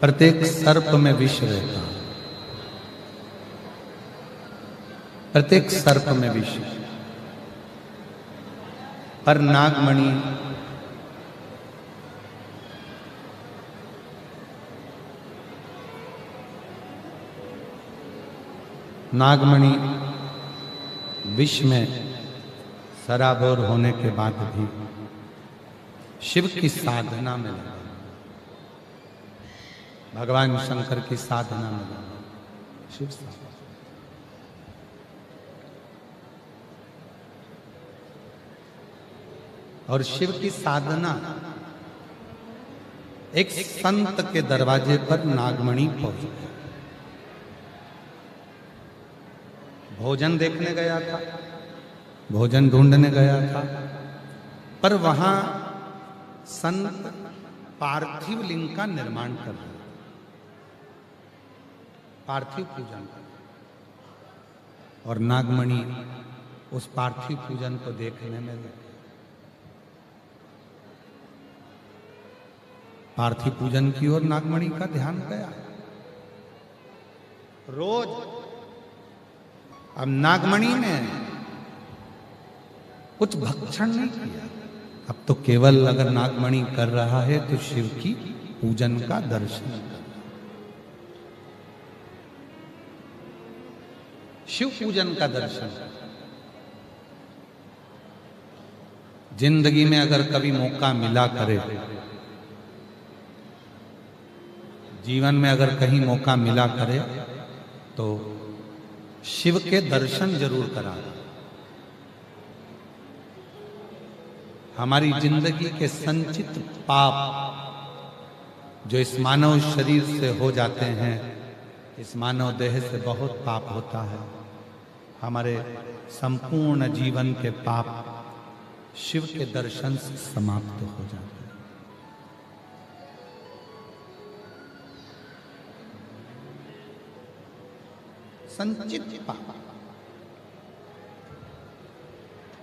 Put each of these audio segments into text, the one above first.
प्रत्येक सर्प में विष रहता है, प्रत्येक सर्प में विष। पर नागमणि नागमणि विष में सराबोर होने के बाद भी शिव की साधना में लगा, भगवान शंकर की साधना में लगा। शिव साधना और शिव की साधना, एक संत के दरवाजे पर नागमणि पहुंच गया। भोजन देखने गया था, भोजन ढूंढने गया था, पर वहां संत पार्थिव लिंग का निर्माण कर रहे, पार्थिव पूजन कर, और नागमणि उस पार्थिव पूजन को देखने में लगे। पार्थिव पूजन की ओर नागमणि का ध्यान गया। रोज अब नागमणि ने कुछ भक्षण नहीं किया, अब तो केवल अगर नागमणि कर रहा है तो शिव की पूजन का दर्शन कर, शिव पूजन का दर्शन। जिंदगी में अगर कभी मौका मिला करे, जीवन में अगर कहीं मौका मिला करे तो शिव के दर्शन जरूर करा। हमारी जिंदगी के संचित पाप जो इस मानव शरीर से हो जाते हैं, इस मानव देह से बहुत पाप होता है, हमारे संपूर्ण जीवन के पाप शिव के दर्शन से समाप्त हो जाते हैं। संचित पाप।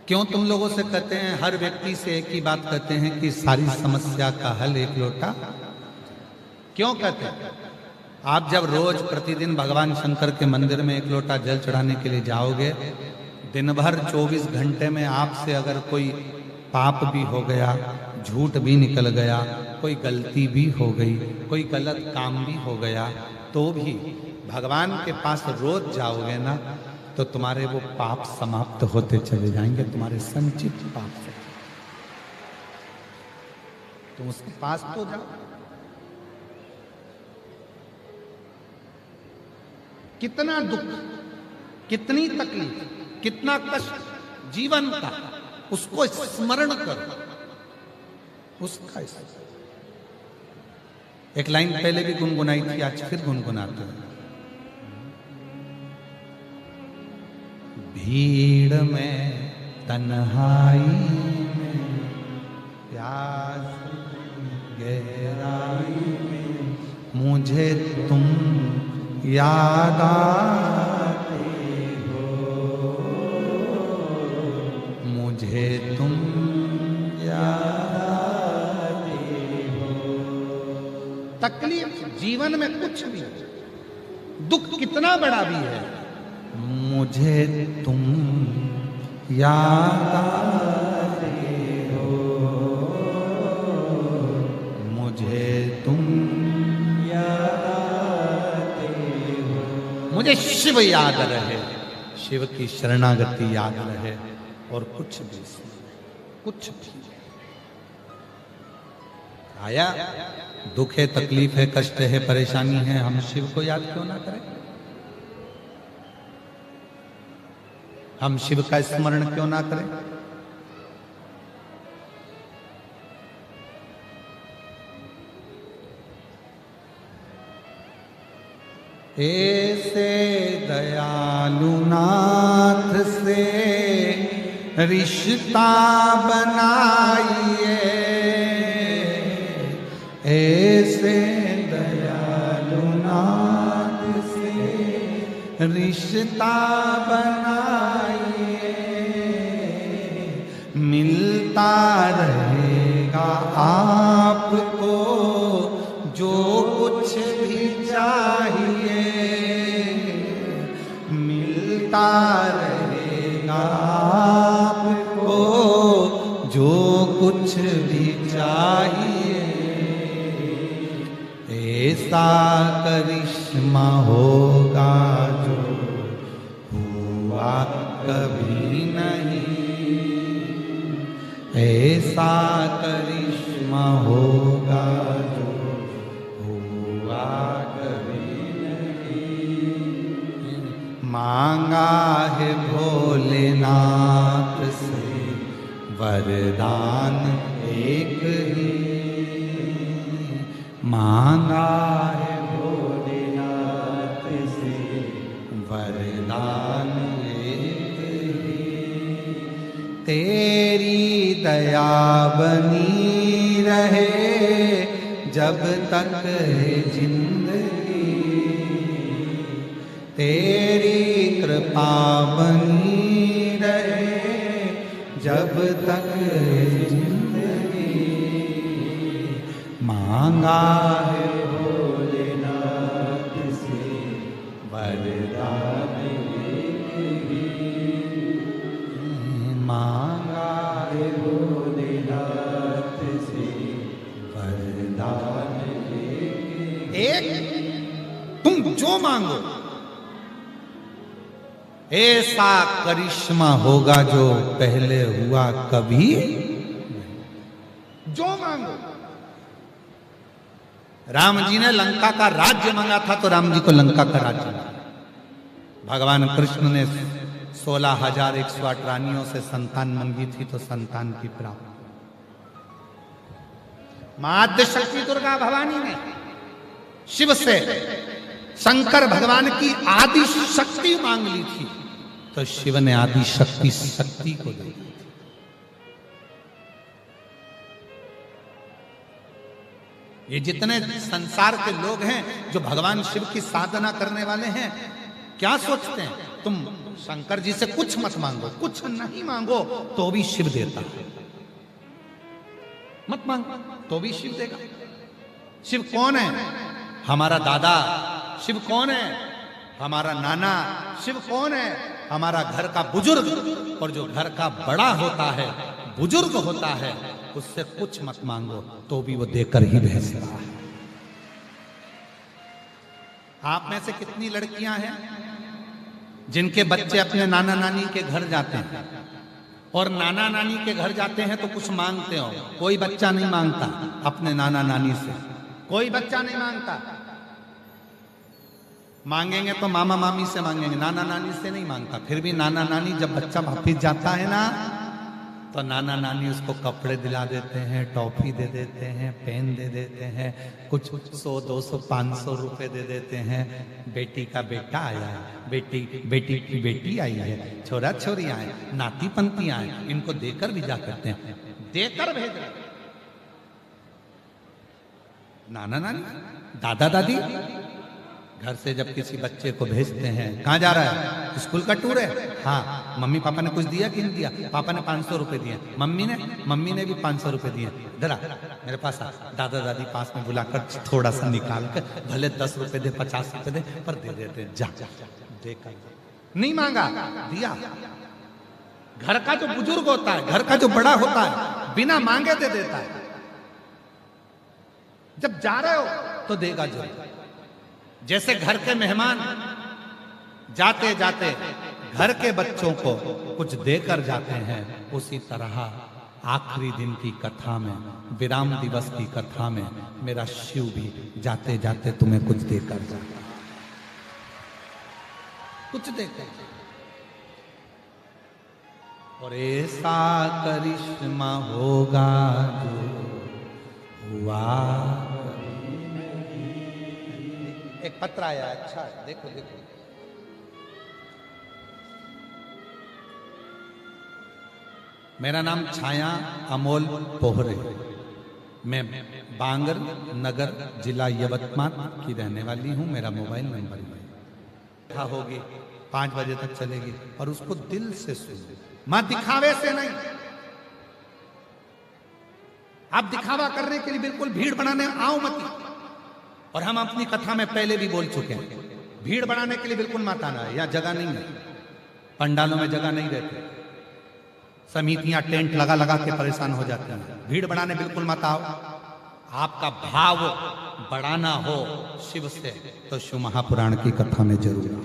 क्यों तुम लोगों से कहते हैं, हर व्यक्ति से एक ही बात कहते हैं कि सारी समस्या का हल एक लोटा? क्यों कहते हैं? आप जब रोज प्रतिदिन भगवान शंकर के मंदिर में एक लोटा जल चढ़ाने के लिए जाओगे, दिन भर 24 घंटे में आपसे अगर कोई पाप भी हो गया, झूठ भी निकल गया, कोई गलती भी हो गई, कोई गलत काम भी हो गया, तो भी भगवान के पास रोज जाओगे ना, तो तुम्हारे वो पाप समाप्त होते चले जाएंगे, तुम्हारे संचित पाप से। तुम उसके पास तो जाओ। कितना दुख, कितनी तकलीफ, कितना कष्ट जीवन का, उसको स्मरण करो, उसका। एक लाइन पहले भी गुनगुनाई थी, आज फिर गुनगुनाते हैं। भीड़ में तन्हाई में प्यास गहराई में मुझे तुम याद आते हो, मुझे तुम याद आते हो। तकलीफ जीवन में कुछ भी, दुख कितना बड़ा भी है, मुझे तुम याद आते हो, मुझे तुम याद आते हो। मुझे शिव याद रहे, शिव की शरणागति याद रहे, और कुछ भी, कुछ भी आया, दुख है, तकलीफ है, कष्ट है, परेशानी है, हम शिव को याद क्यों ना करें? हम शिव का स्मरण क्यों ना करें? ऐसे दयालु नाथ से रिश्ता बनाइए, ऐसे दयालु नाथ से रिश्ता बनाइए, मिलता रहेगा आपको जो कुछ कुछ भी चाहिए, ऐसा करिश्मा होगा जो हुआ कभी नहीं, ऐसा करिश्मा होगा जो हुआ कभी नहीं। मांगा है भोलेनाथ से वरदान एक ही, मांगा है भोलेनाथ से वरदान एक ही। तेरी दया बनी रहे जब तक है जिंदगी, तेरी कृपा बनी रहे जब तक है जिंदगी। मांगा है भोलेनाथ से वरदान एक ही, मांगा है भोलेनाथ से वरदान एक। तुम जो मांगो ऐसा करिश्मा होगा जो पहले हुआ कभी। जो मांगो, राम जी ने लंका का राज्य मांगा था तो राम जी को लंका का राज्य मिला। भगवान कृष्ण ने 16,108 रानियों से संतान मांगी थी तो संतान की प्राप्ति। माद्य शक्ति दुर्गा भवानी ने शिव से शंकर भगवान की आदि शक्ति मांग ली थी तो शिव ने आदि शक्ति शक्ति को दे दी। ये जितने संसार के लोग हैं जो भगवान शिव की साधना करने वाले हैं, क्या सोचते हैं? तुम शंकर जी से कुछ मत मांगो, कुछ नहीं मांगो तो भी शिव देता है। मत मांगो तो भी शिव देगा। शिव कौन है? हमारा दादा। शिव कौन है? हमारा नाना। शिव कौन है? हमारा घर का बुजुर्ग। और जो घर का बड़ा होता है, बुजुर्ग होता है, उससे कुछ मत मांगो तो भी वो देकर ही भेजता है। आप में से कितनी लड़कियां हैं जिनके बच्चे अपने नाना नानी के घर जाते हैं और नाना नानी के घर जाते हैं तो कुछ मांगते हो? कोई बच्चा नहीं मांगता अपने नाना नानी से, कोई बच्चा नहीं मांगता। मांगेंगे तो मामा मामी से मांगेंगे, नाना नानी से नहीं मांगता। फिर भी नाना नानी जब बच्चा वापिस जाता है ना तो नाना नानी उसको कपड़े दिला देते हैं, टॉफी दे देते हैं, पेन दे देते हैं, कुछ 100, 200, 500 रुपए दे देते हैं। बेटी का बेटा आया है, बेटी की बेटी आई है, छोरा छोरी आए, नाती पंती आए, इनको देकर विदा करते हैं, देकर भेज रहे। नाना नानी, दादा दादी घर से जब किसी बच्चे को भेजते हैं, कहाँ जा रहा है? स्कूल का टूर है। हाँ, मम्मी पापा ने कुछ दिया कि नहीं दिया? पापा ने 500 रुपए दिए, मम्मी ने भी 500 रुपए दिए। जरा मेरे पास आ। दादा दादी पास में बुलाकर थोड़ा सा निकाल कर, भले 10 रुपए दे, 50 रुपए दे, पर दे देते। जा देकर नहीं मांगा, दिया। घर का जो बुजुर्ग होता है, घर का जो बड़ा होता है, बिना मांगे दे देता है। जब जा रहे हो तो देगा जरूर। जैसे घर के मेहमान जाते जाते घर के बच्चों को कुछ देकर जाते हैं, उसी तरह आखिरी दिन की कथा में, विराम दिवस की कथा में, मेरा शिव भी जाते जाते तुम्हें कुछ देकर जाता है, कुछ देकर। और ऐसा करिश्मा होगा जो हुआ। एक पत्र आया, अच्छा देखो देखो। मेरा नाम छाया अमोल पोहरे, मैं बांगर नगर जिला यवतमाल की रहने वाली हूं। मेरा मोबाइल नंबर होगी 5 बजे तक चलेगी और उसको दिल से सुनो, मां दिखावे से नहीं। आप दिखावा करने के लिए बिल्कुल भीड़ बनाने आओ मत। और हम अपनी कथा में पहले भी बोल चुके हैं, भीड़ बढ़ाने के लिए बिल्कुल मत आना है, यहाँ जगह नहीं है, पंडालों में जगह नहीं रहती। समितियां टेंट लगा लगा के परेशान हो जाती हैं। भीड़ बढ़ाने बिल्कुल मत आओ। आपका भाव बढ़ाना हो शिव से तो शिव महापुराण की कथा में जरूर आओ।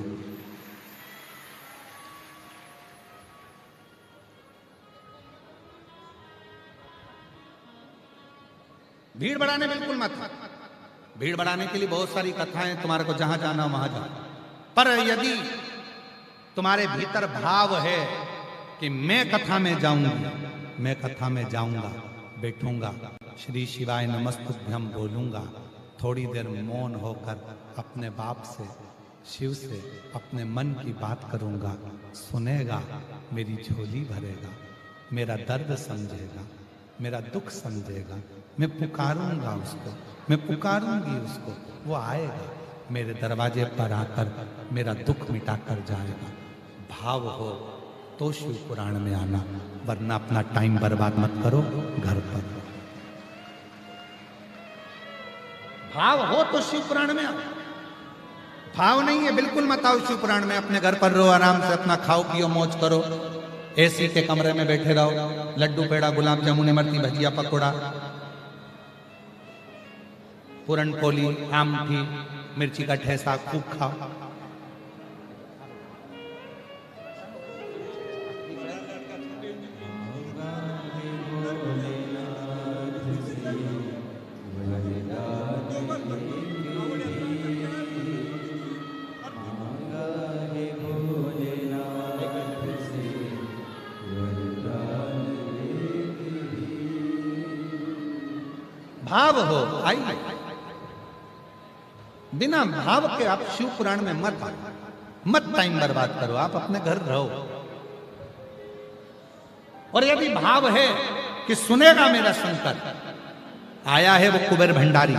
भीड़ बढ़ाने बिल्कुल मत। भीड़ बढ़ाने के लिए बहुत सारी कथाएं, तुम्हारे को जहां जाना वहां जाओ। पर यदि तुम्हारे भीतर भाव है कि मैं कथा में जाऊंगी, मैं कथा में जाऊंगा, बैठूंगा, श्री शिवाय नमस्तुभ्यम बोलूंगा, थोड़ी देर मौन होकर अपने बाप से, शिव से अपने मन की बात करूंगा, सुनेगा, मेरी झोली भरेगा, मेरा दर्द समझेगा, मेरा दुख समझेगा, मैं पुकारूंगा उसको, मैं पुकारूंगी उसको, वो आएगा मेरे दरवाजे पर आकर मेरा दुख मिटा कर जाएगा। भाव हो तो शिव पुराण में आना, वरना अपना टाइम बर्बाद मत करो घर पर। भाव हो तो शिव पुराण में आओ, भाव नहीं है बिल्कुल मत आओ शिव पुराण में। अपने घर पर रहो, आराम से अपना खाओ पियो मौज करो, एसी के कमरे में बैठे रहो, लड्डू पेड़ा गुलाब जामुन इमरती भजिया पकौड़ा पूरन पोली आमठी मिर्ची का ठेसा खूब खाओ। भाव हो आइए, बिना भाव के आप शिव पुराण में मत आओ, मत टाइम बर्बाद करो, आप अपने घर रहो। और यदि भाव है कि सुनेगा मेरा शंकर, आया है वो कुबेर भंडारी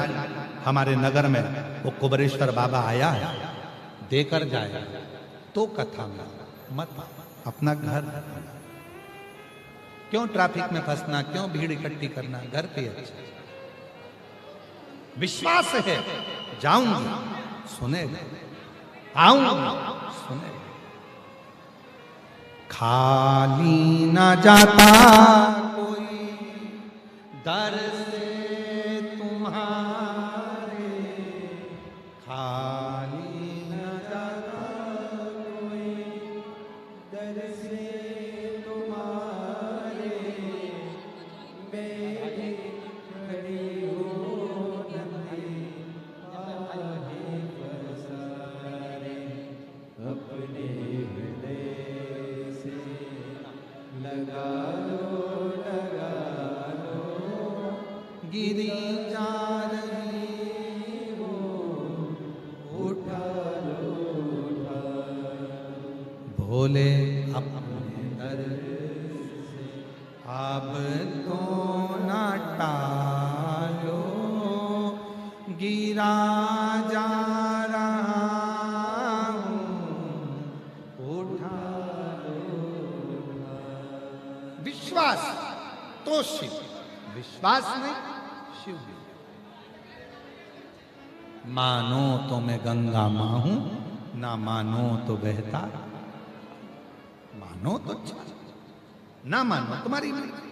हमारे नगर में, वो कुबेरेश्वर बाबा आया है, देकर जाए तो कथा में मत आओ, अपना घर। क्यों ट्रैफिक में फंसना, क्यों भीड़ इकट्ठी करना, घर पे अच्छा। विश्वास है जाऊंगी सुनेगा, आऊंगी सुनेगा। खाली ना जाता कोई दर से तुम्हारे, खाली ना जाता कोई दर से तुम्हारे, मेरी खड़ी हो अपने हृदय से लगा लो गिरी जा रही हो, उठा लो भोले अपने दर से, अब तो ना टालो, गिरा जा विश्वास तो शिव, विश्वास नहीं शिव। मानो तो मैं गंगा मां हूं, ना मानो तो बहता, मानो तो अच्छा, ना मानो तुम्हारी मर्जी।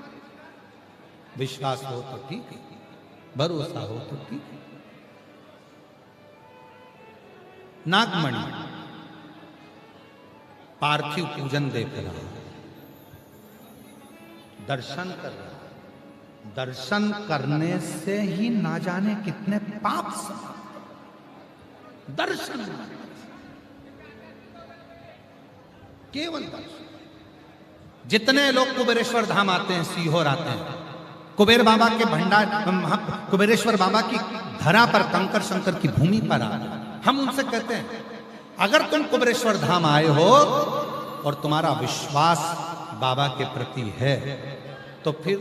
विश्वास हो तो ठीक है, भरोसा हो तो ठीक है। नागमणि पार्थिव पूजन देख रहा, दर्शन कर रहा, दर्शन करने से ही ना जाने कितने पाप समाप्त। दर्शन केवल दर्शन। जितने लोग कुबेरेश्वर धाम आते हैं, सीहोर आते हैं, कुबेर बाबा के भंडार, कुबेरेश्वर बाबा की धरा पर, कंकर शंकर की भूमि पर आते हैं, हम उनसे कहते हैं अगर तुम कुबेरेश्वर धाम आए हो और तुम्हारा विश्वास बाबा के प्रति है, तो फिर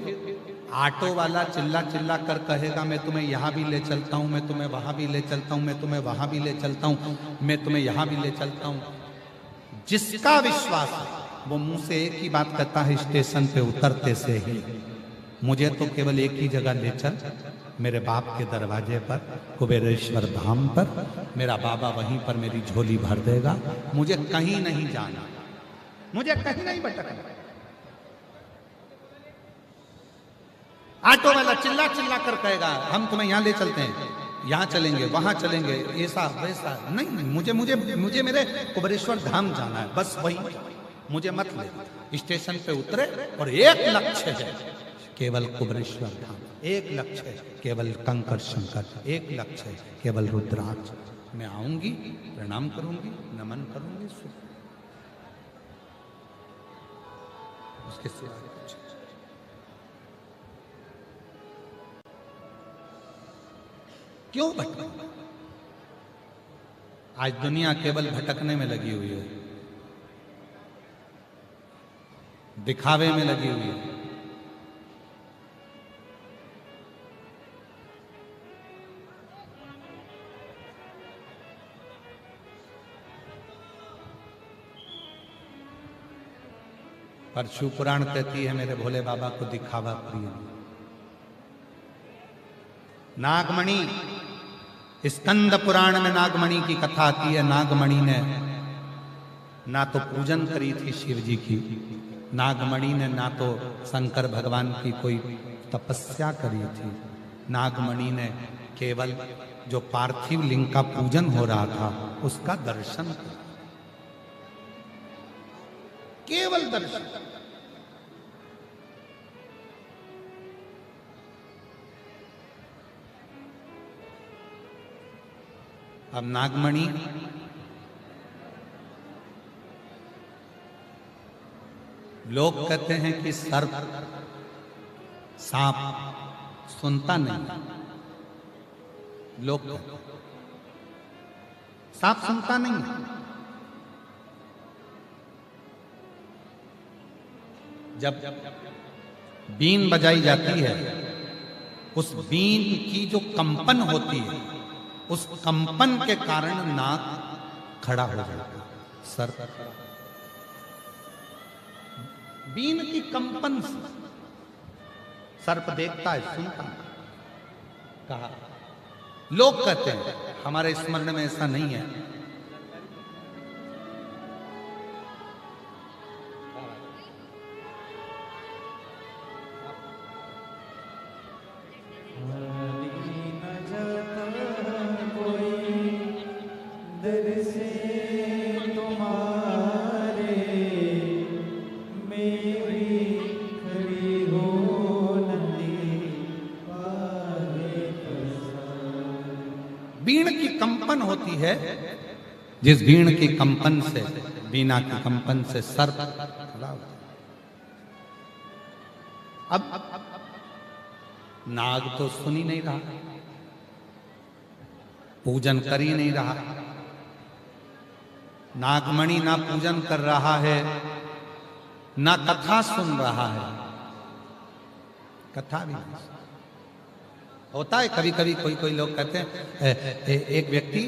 ऑटो वाला चिल्ला चिल्ला कर कहेगा मैं तुम्हें यहाँ भी ले चलता हूँ, मैं तुम्हें वहां भी ले चलता हूँ, मैं तुम्हें वहां भी ले चलता हूँ, मैं तुम्हें यहाँ भी ले चलता हूँ। जिसका विश्वास है वो मुंह से एक ही बात कहता है स्टेशन पे उतरते से ही, मुझे तो केवल एक ही जगह ले चल, मेरे बाप के दरवाजे पर, कुबेरेश्वर धाम पर, मेरा बाबा वहीं पर मेरी झोली भर देगा, मुझे कहीं नहीं जाना, मुझे कहीं नहीं भटकना। ऑटो वाला चिल्ला चिल्ला कर कहेगा हम तुम्हें यहाँ ले चलते हैं, यहाँ चलेंगे, वहां चलेंगे, ऐसा वैसा। नहीं नहीं, मुझे मुझे मुझे मेरे कुबेरेश्वर धाम जाना है, बस वही, मुझे मत ले। स्टेशन पे उतरे और एक लक्ष्य है, केवल कुबेरेश्वर धाम। एक लक्ष्य है, केवल कंकर शंकर। एक लक्ष्य है, केवल रुद्राक्ष। मैं आऊंगी, प्रणाम करूंगी, नमन करूंगी, उसके सिवा कुछ। क्यों भटकना? आज दुनिया केवल भटकने में लगी हुई है, दिखावे में लगी हुई है। पर शिव पुराण कहती है मेरे भोले बाबा को दिखावा प्रिय। नागमणि, स्कंद पुराण में नागमणि की कथा आती है। नागमणि ने ना तो पूजन करी थी शिव जी की, नागमणि ने ना तो शंकर भगवान की कोई तपस्या करी थी। नागमणि ने केवल जो पार्थिव लिंग का पूजन हो रहा था उसका दर्शन किया, केवल दर्शन। अब नागमणि लोग कहते हैं कि सर्प, सांप सुनता नहीं। लोग कहते हैं सांप सुनता नहीं। जब बीन बजाई जाती है, उस बीन की जो कंपन होती है, उस कंपन के कारण नाग खड़ा हो जाता है। सर्प बीन की कंपन से सर्प देखता है, सुनता है। कहा, लोग कहते हैं, हमारे स्मरण में ऐसा नहीं है। बीण की कंपन होती है, जिस बीण की कंपन से, बीना की कंपन से सर्प खड़ा होता है। अब नाग तो सुन ही नहीं रहा, पूजन कर ही नहीं रहा। नागमणि ना पूजन कर रहा है, ना कथा सुन रहा है। कथा भी नहीं होता है। कभी कभी कोई कोई लोग कहते हैं एक व्यक्ति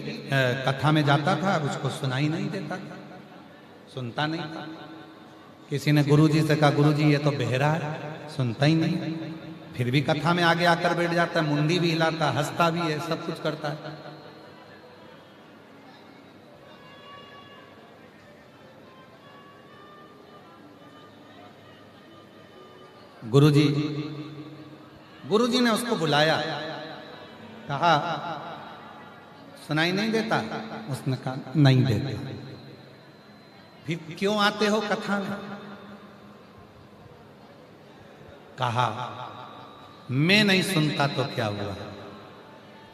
कथा में जाता था, उसको सुनाई नहीं देता था, सुनता नहीं था। किसी ने गुरुजी से कहा, गुरुजी ये तो बहरा है, सुनता ही नहीं। फिर भी कथा में आगे आकर बैठ जाता है, मुंडी भी हिलाता, हंसता भी है, सब कुछ करता है। गुरुजी ने उसको बुलाया, कहा सुनाई नहीं देता? उसने कहा नहीं देता। फिर क्यों आते हो कथा में? कहा मैं नहीं सुनता तो क्या हुआ,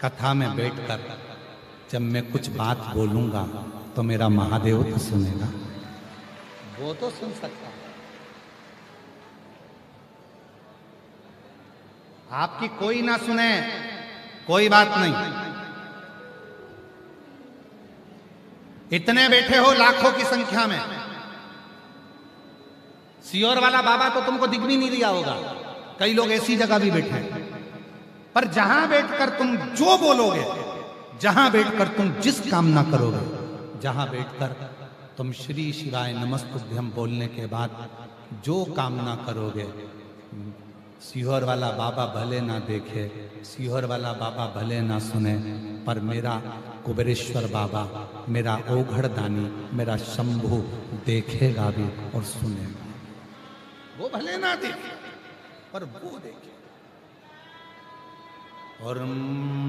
कथा में बैठकर जब मैं कुछ बात बोलूंगा तो मेरा महादेव तो सुनेगा, वो तो सुन सकता है। आपकी कोई ना सुने, कोई बात नहीं। इतने बैठे हो लाखों की संख्या में, सियोर वाला बाबा तो तुमको दिख भी नहीं दिया होगा। कई लोग ऐसी जगह भी बैठे हैं, पर जहां बैठकर तुम जो बोलोगे, जहां बैठकर तुम जिस कामना करोगे, जहां बैठकर तुम श्री शिवाय नमस्तुभ्यम बोलने के बाद जो कामना करोगे, सीहोर वाला बाबा भले ना देखे, सीहोर वाला बाबा भले ना सुने, पर मेरा कुबेरेश्वर बाबा, मेरा ओघड़दानी, मेरा शंभु देखेगा भी और सुनेगा। वो भले ना देखे पर वो देखे। और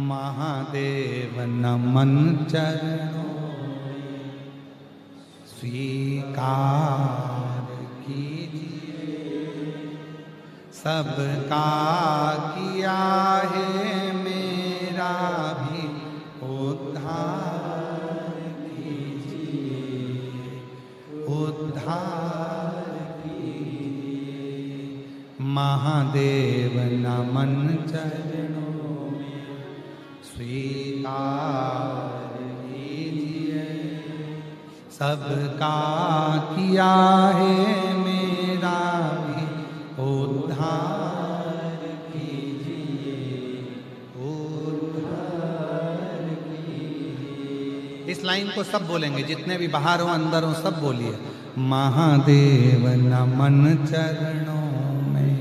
महादेव नमन चरणों में स्वीकार कीजिए, सबका किया है मेरा भी उद्धार कीजिए, उद्धार कीजिए। महादेव नमन चरणों में स्वीकार कीजिए, सबका किया है मेरा भी उद्धार कीजिए, उद्धार कीजिए। इस लाइन को सब बोलेंगे, जितने भी बाहर हो अंदर हो सब बोलिए। महादेव नमन चरणों में,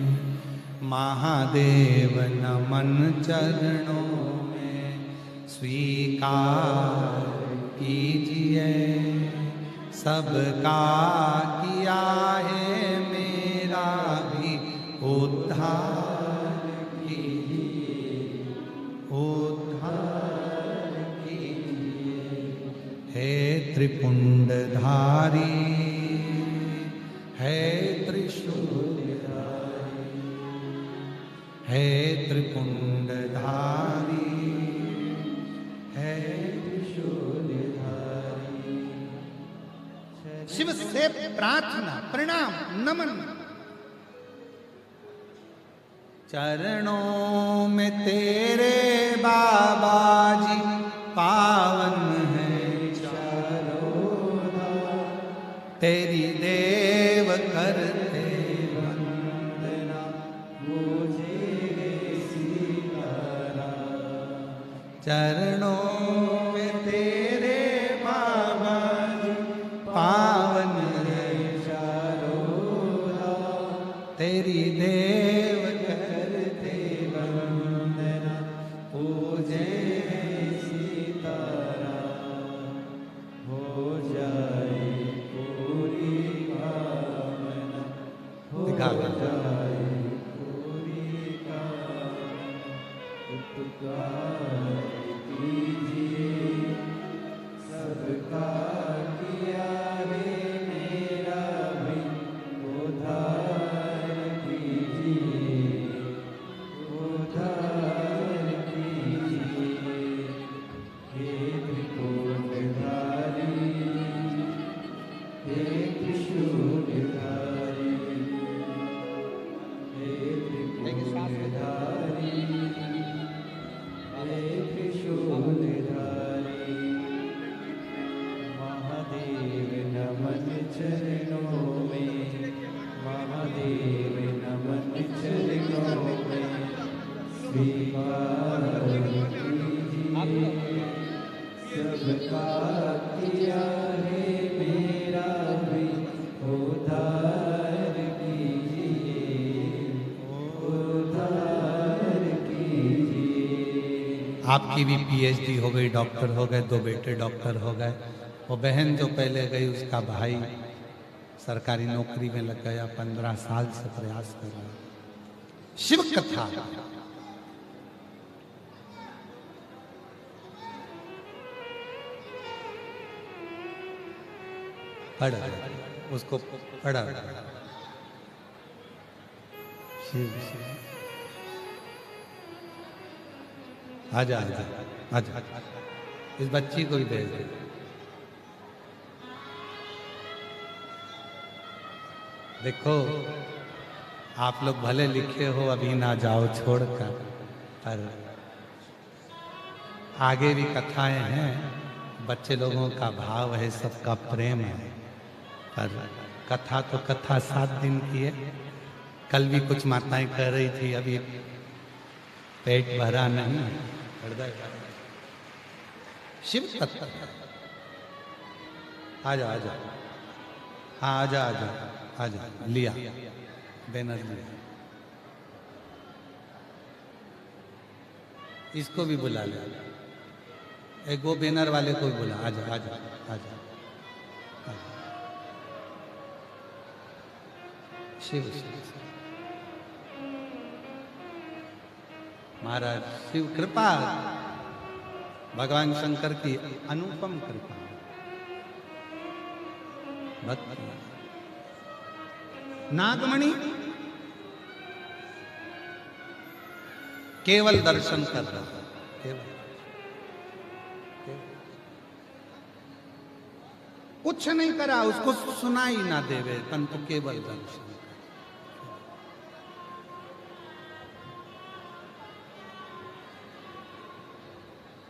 महादेव नमन चरणों में स्वीकार कीजिए, सबका किया है मेरा भी उद्धार कीजिए, उद्धार कीजिए। हे त्रिपुंडधारी, है त्रिशूलधारी, है त्रिपुंडधारी, है त्रिशूलधारी। शिव से प्रार्थना, प्रणाम, नमन। चरणों में तेरे बाबा जी पावन है चारों धाम, तेरी देव करते वंदना, मुझे सीताराम। चरणों में तेरे बाबा जी पावन है चारों धाम, तेरी देव करते वंदना, पूजे सीताराम। हो जाए पूरी कामना, हो जाए पूरी कामना, उपकार कीजिए, सबका किया रे मेरा भी उद्धार कीजिए, उद्धार कीजिए। हे त्रिपुंडधारी, हे त्रिशूलधारी, हे त्रिपुंडधारी, हे त्रिशूलधारी। महादेव नमन चरणों में, महादेव नमन चरणों में स्वीकार कीजिए, सबका किया है मेरा भी उद्धार कीजिए, उद्धार कीजिए। आपकी भी पीएचडी हो गई, डॉक्टर हो गए, 2 बेटे डॉक्टर हो गए। वो बहन जो पहले गई उसका भाई सरकारी नौकरी में लग गया, 15 साल से प्रयास कर रहा। शिव कथा पढ़, उसको पढ़ा। शिव शिव, आजा आजा आजा, इस बच्ची को भी भेज दे। देखो आप लोग भले लिखे हो अभी ना जाओ छोड़कर, पर आगे भी कथाएं हैं, बच्चे लोगों का भाव है, सबका प्रेम है। पर कथा तो कथा 7 दिन की है। कल भी कुछ माताएं कह रही थी अभी पेट भरा नहीं, हृदय भरा। शिव कथा, आजा आजा, हाँ आजा आजा आजा, लिया बैनर लिया। इसको भी बुला ले, एक वो बैनर वाले को भी बुला। आजा आजा आजा, शिव शिव। महाराज शिव कृपा, भगवान शंकर की अनुपम कृपा, भक्ति। नागमणि केवल दर्शन कर रहा है, केवल कुछ नहीं करा, उसको सुनाई ना देवे, परंतु केवल दर्शन।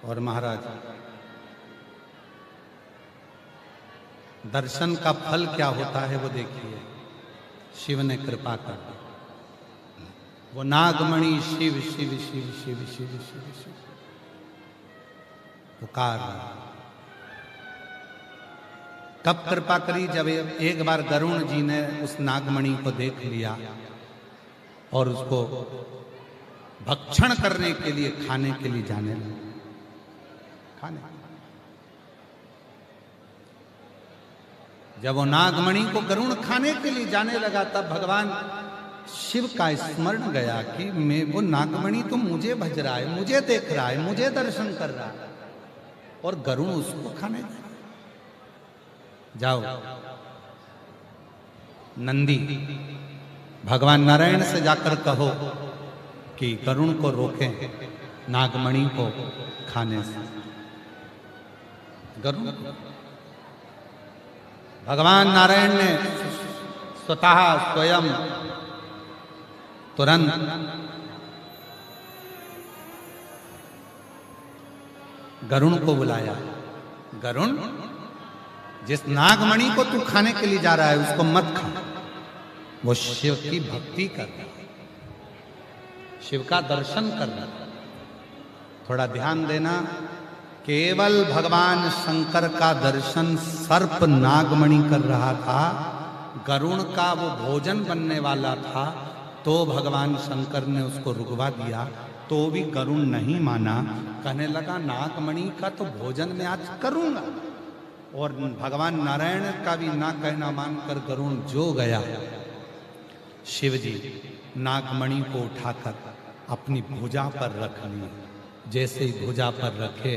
और महाराज दर्शन का फल क्या होता है वो देखिए, शिव ने कृपा कर दी। वो नागमणि शिव शिव शिव शिव शिव शिव शिव पुकार रहा। कब कृपा करी? जब एक बार गरुण जी ने उस नागमणि को देख लिया और उसको भक्षण करने के लिए, खाने के लिए जाने लगे। खाने जब वो नागमणि को गरुण खाने के लिए जाने लगा, तब भगवान शिव का स्मरण गया कि मैं, वो नागमणि तो मुझे भज रहा है, मुझे देख रहा है, मुझे दर्शन कर रहा है, और गरुण उसको खाने दे। जाओ नंदी, भगवान नारायण से जाकर कहो कि गरुण को रोकें नागमणि को खाने से। गरुण, भगवान नारायण ने स्वतः स्वयं तुरंत गरुण को बुलाया। गरुण, जिस नागमणि को तू खाने के लिए जा रहा है उसको मत खा, वो शिव की भक्ति कर रहा है, शिव का दर्शन कर रहा है। थोड़ा ध्यान देना, केवल भगवान शंकर का दर्शन सर्प नागमणि कर रहा था, गरुण का वो भोजन बनने वाला था, तो भगवान शंकर ने उसको रुकवा दिया, तो भी गरुण नहीं माना। कहने लगा नागमणि का तो भोजन मैं आज करूंगा। और भगवान नारायण का भी ना कहना मानकर गरुण जो गया, शिव जी नागमणि को उठाकर अपनी भुजा पर रख लिए। जैसे ही भुजा पर रखे,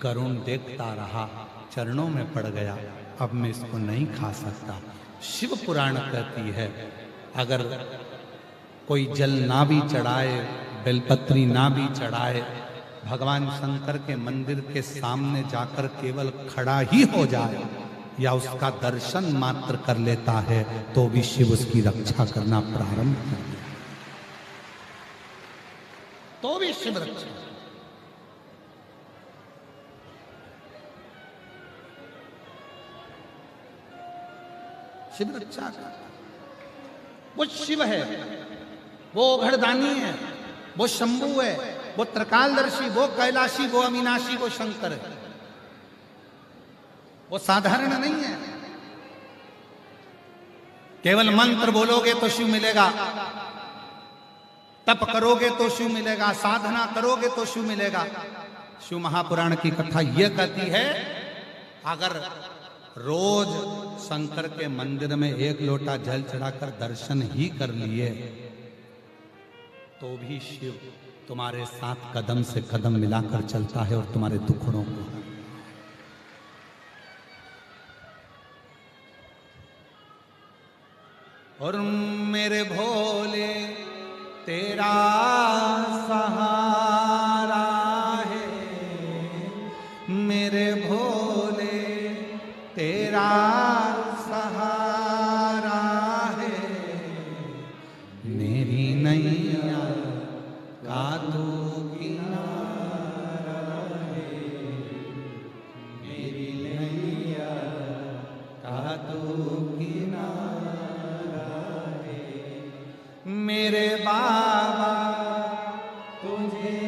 गरुण देखता रहा, चरणों में पड़ गया, अब मैं इसको नहीं खा सकता। शिव पुराण कहती है, अगर कोई जल ना भी चढ़ाए, बेलपत्री ना भी चढ़ाए, भगवान शंकर के मंदिर के सामने जाकर केवल खड़ा ही हो जाए या उसका दर्शन मात्र कर लेता है, तो भी शिव उसकी रक्षा करना प्रारंभ कर दिया, तो भी शिव रक्षा। शिव रक्षा का वो शिव है, वो घड़दानी है, वो शंभु है, वो त्रिकालदर्शी, वो कैलाशी, वो अविनाशी, वो शंकर है। वो साधारण नहीं है। केवल मंत्र बोलोगे तो शिव मिलेगा, तप करोगे तो शिव मिलेगा, साधना करोगे तो शिव मिलेगा। शिव महापुराण की कथा यह कहती है, अगर रोज शंकर के मंदिर में एक लोटा जल चढ़ाकर दर्शन ही कर लिए, तो भी शिव तुम्हारे साथ कदम से कदम मिलाकर चलता है और तुम्हारे दुखड़ों को। और मेरे भोले तेरा सहारा है, मेरे भोले तेरा सहारा है, मेरी नैया का तू किनारा है, मेरी नैया का तू किनारा है। मेरे बाबा तुझे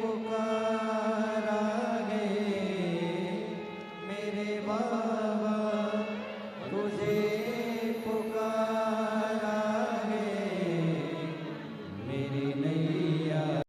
पुकारा है, मेरे बाबा